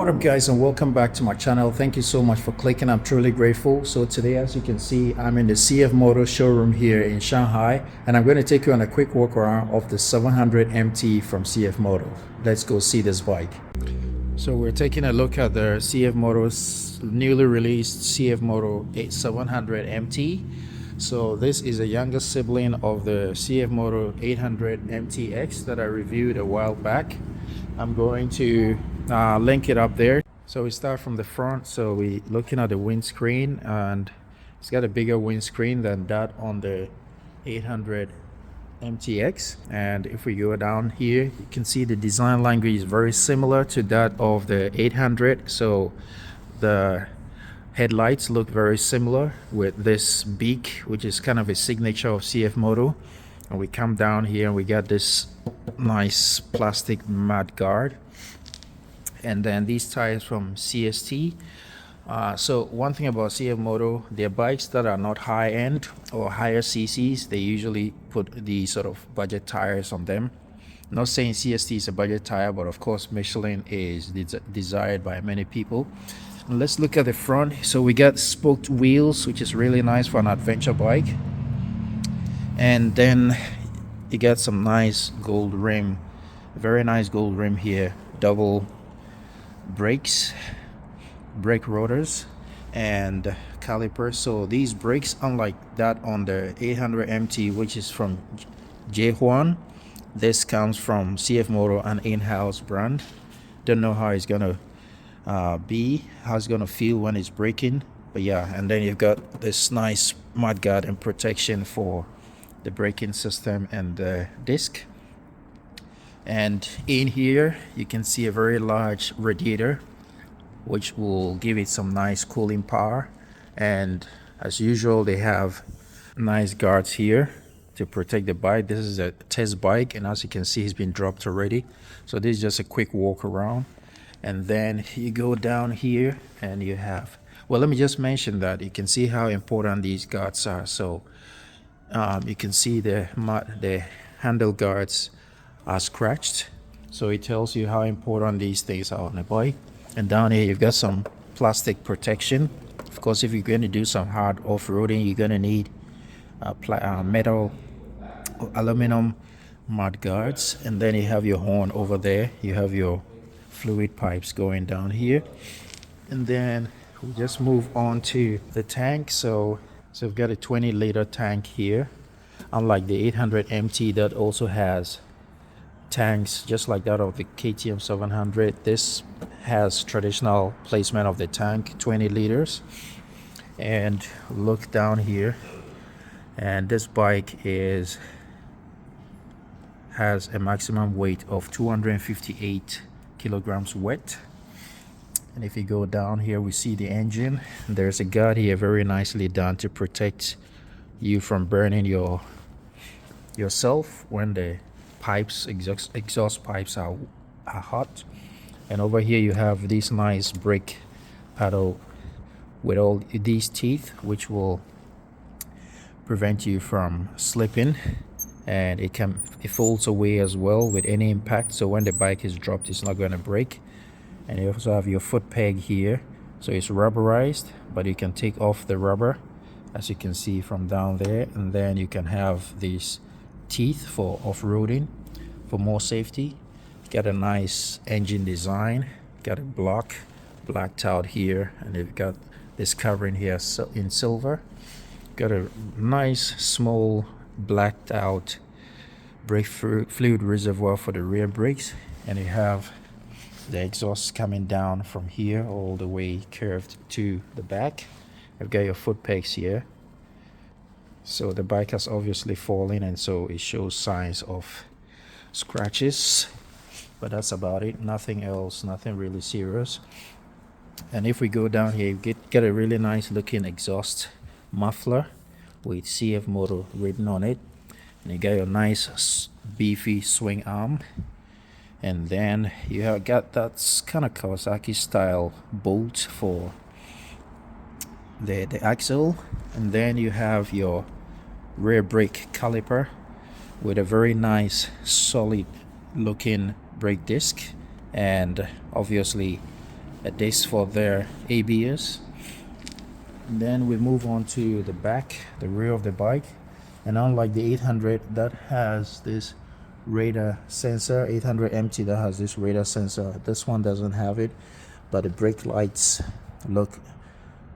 What up guys, and welcome back to my channel. Thank you so much for clicking. I'm truly grateful. So today, as you can see, I'm in the CFMoto showroom here in Shanghai, and I'm going to take you on a quick walk around of the 700MT from CFMoto. Let's go see this bike. So we're taking a look at the CFMoto's newly released CFMoto 700MT. So this is a younger sibling of the CFMoto 800MTX that I reviewed a while back. I'm going to link it up there. So we start from the front. So we looking at the windscreen, and it's got a bigger windscreen than that on the 800 MTX. And if we go down here, you can see the design language is very similar to that of the 800. So the headlights look very similar with this beak, which is kind of a signature of CFMoto. And we come down here and we got this nice plastic mud guard, and then these tires from CST. So one thing about CFMoto, their bikes that are not high end or higher CCs, they usually put the sort of budget tires on them. I'm not saying CST is a budget tire, but of course Michelin is desired by many people. And let's look at the front. So we got spoked wheels, which is really nice for an adventure bike. And then you got some nice gold rim, very nice gold rim here, double brakes, brake rotors, and calipers. So these brakes, unlike that on the 800MT, which is from J1, this comes from CFMoto, an in-house brand. Don't know how it's gonna be, how it's gonna feel when it's braking, but yeah. And then you've got this nice mudguard and protection for the braking system and the disc. And in here you can see a very large radiator, which will give it some nice cooling power. And as usual, they have nice guards here to protect the bike. This is a test bike, and as you can see, it's been dropped already. So this is just a quick walk around. And then you go down here and you have, well, let me just mention that you can see how important these guards are. So you can see the handle guards are scratched, so it tells you how important these things are on a bike. And down here you've got some plastic protection. Of course, if you're going to do some hard off-roading, you're going to need metal or aluminum mud guards. And then you have your horn over there, you have your fluid pipes going down here. And then we just move on to the tank. So we've got a 20-liter tank here, unlike the 800MT that also has tanks just like that of the KTM 700. This has traditional placement of the tank, 20 liters. And look down here, and this bike has a maximum weight of 258 kilograms wet. And if you go down here, we see the engine. There's a guard here, very nicely done to protect you from burning yourself when the pipes, exhaust pipes are hot. And over here you have this nice brake paddle with all these teeth, which will prevent you from slipping. And it folds away as well with any impact, so when the bike is dropped, it's not going to break. And you also have your foot peg here, so it's rubberized, but you can take off the rubber, as you can see from down there. And then you can have these teeth for off-roading for more safety. Got a nice engine design, got a blacked out here, and you've got this covering here in silver. Got a nice small blacked out brake fluid reservoir for the rear brakes, and you have the exhaust coming down from here all the way curved to the back. I've got your foot pegs here. So the bike has obviously fallen, and so it shows signs of scratches, but that's about it. Nothing else, nothing really serious. And if we go down here, you get a really nice looking exhaust muffler with CFMoto written on it. And you got your nice beefy swing arm. And then you have got that kind of Kawasaki style bolt for the axle. And then you have your rear brake caliper with a very nice solid looking brake disc, and obviously a disc for their ABS. And then we move on to the back, the rear of the bike. And unlike the 800 that has this radar sensor, 800MT that has this radar sensor, this one doesn't have it, but the brake lights look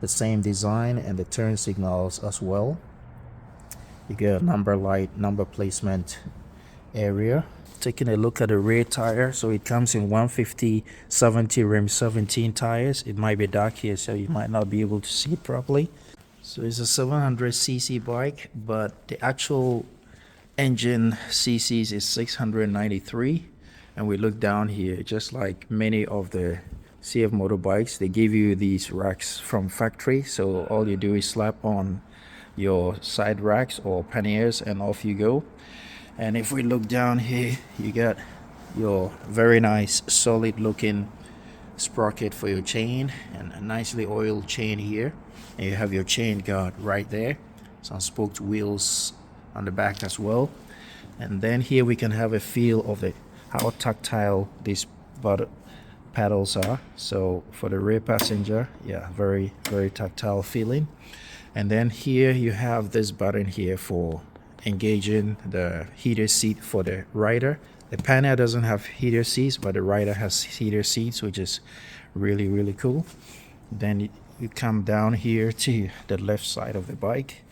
the same design and the turn signals as well. You get a number light, number placement area. Taking a look at the rear tire, so it comes in 150/70 rim 17 tires. It might be dark here, so you might not be able to see it properly. So it's a 700cc bike, but the actual engine cc's is 693. And we look down here, just like many of the CFMoto bikes, they give you these racks from factory, so all you do is slap on your side racks or panniers and off you go. And if we look down here, you got your very nice solid looking sprocket for your chain and a nicely oiled chain here, and you have your chain guard right there, some spoked wheels on the back as well. And then here we can have a feel of it, how tactile these paddles are. So for the rear passenger, yeah, very tactile feeling. And then here you have this button here for engaging the heated seat for the rider. The panel doesn't have heated seats, but the rider has heated seats, which is really cool. Then you come down here to the left side of the bike,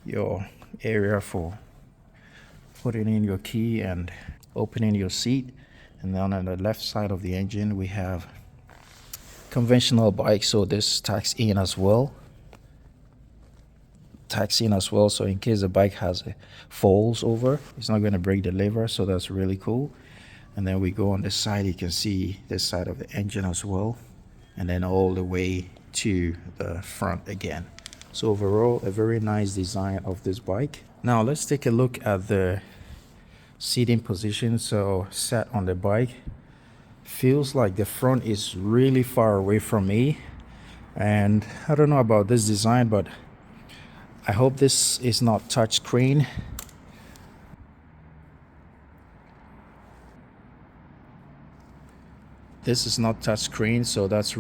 your area for putting in your key and opening your seat. And then on the left side of the engine we have conventional bike, so this tacks in as well, so in case the bike has falls over, it's not going to break the lever, so that's really cool. And then we go on this side, you can see this side of the engine as well, and then all the way to the front again. So overall, a very nice design of this bike. Now let's take a look at the seating position. So sat on the bike, feels like the front is really far away from me, and I don't know about this design, but I hope this is not touchscreen. This is not touchscreen, so that's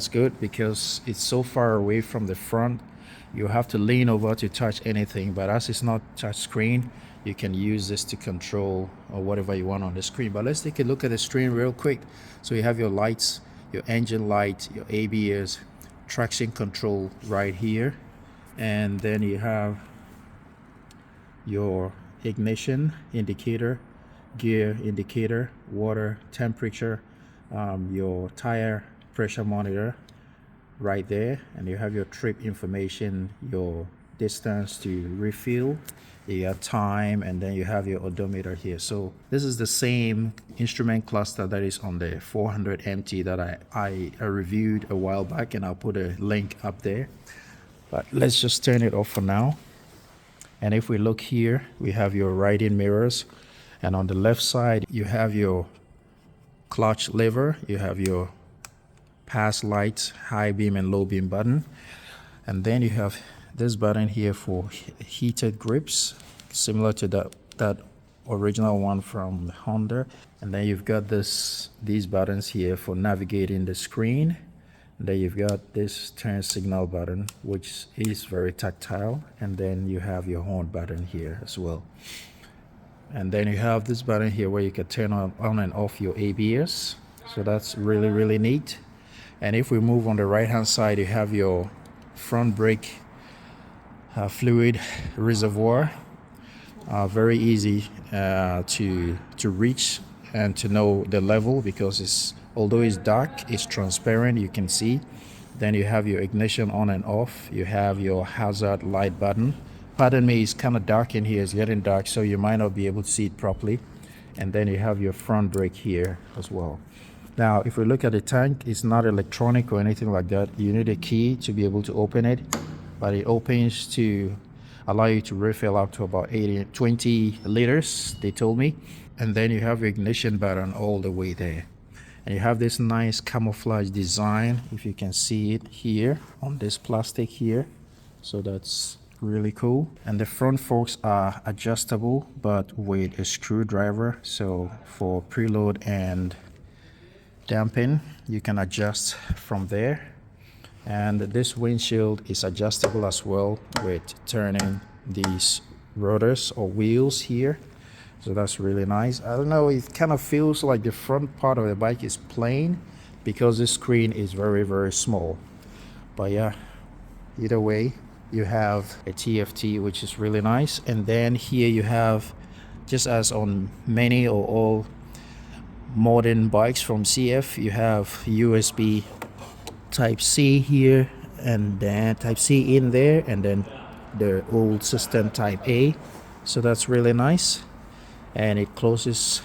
good, because it's so far away from the front. You have to lean over to touch anything, but as it's not touchscreen, you can use this to control or whatever you want on the screen. But let's take a look at the screen real quick. So you have your lights, your engine light, your ABS, traction control right here. And then you have your ignition indicator, gear indicator, water temperature, your tire pressure monitor right there, and you have your trip information, your distance to refill, your time, and then you have your odometer here. So this is the same instrument cluster that is on the 400MT that I reviewed a while back, and I'll put a link up there. But let's just turn it off for now. And if we look here, we have your riding mirrors, and on the left side you have your clutch lever, you have your pass lights, high beam and low beam button, and then you have this button here for heated grips, similar to that original one from Honda. And then you've got these buttons here for navigating the screen. And then you've got this turn signal button, which is very tactile, and then you have your horn button here as well. And then you have this button here where you can turn on and off your ABS, so that's really neat. And if we move on the right hand side, you have your front brake fluid reservoir, very easy to reach and to know the level, because although it's dark, it's transparent, you can see. Then you have your ignition on and off, you have your hazard light button. Pardon me, it's kind of dark in here, it's getting dark, so you might not be able to see it properly. And then you have your front brake here as well. Now if we look at the tank, it's not electronic or anything like that. You need a key to be able to open it, but it opens to allow you to refill up to about 20 liters, they told me. And then you have your ignition button all the way there. And you have this nice camouflage design, if you can see it here on this plastic here. So that's really cool. And the front forks are adjustable, but with a screwdriver. So for preload and damping, you can adjust from there. And this windshield is adjustable as well with turning these rotors or wheels here. So that's really nice. I don't know, it kind of feels like the front part of the bike is plain because the screen is very, very small. But yeah, either way, you have a TFT, which is really nice. And then here you have, just as on many or all modern bikes from CF, you have USB Type-C here, and then Type-C in there, and then the old system Type-A. So that's really nice, and it closes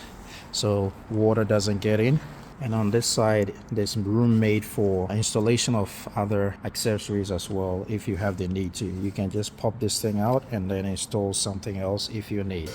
so water doesn't get in. And on this side, there's room made for installation of other accessories as well. If you have the need to, you can just pop this thing out and then install something else if you need.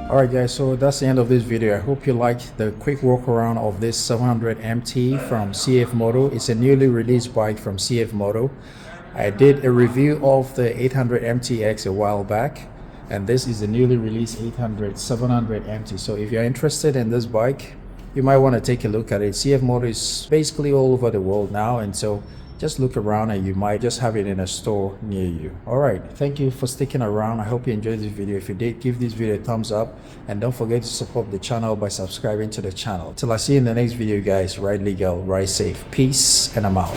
Alright guys, so that's the end of this video. I hope you liked the quick walk around of this 700MT from CFMoto. It's a newly released bike from CFMoto. I did a review of the 800MTX a while back, and this is the newly released 700MT. So if you're interested in this bike, you might want to take a look at it. CFMoto is basically all over the world now, and so just look around and you might just have it in a store near you. Alright, thank you for sticking around. I hope you enjoyed this video. If you did, give this video a thumbs up, and don't forget to support the channel by subscribing to the channel. Till I see you in the next video guys, ride legal, ride safe. Peace, and I'm out.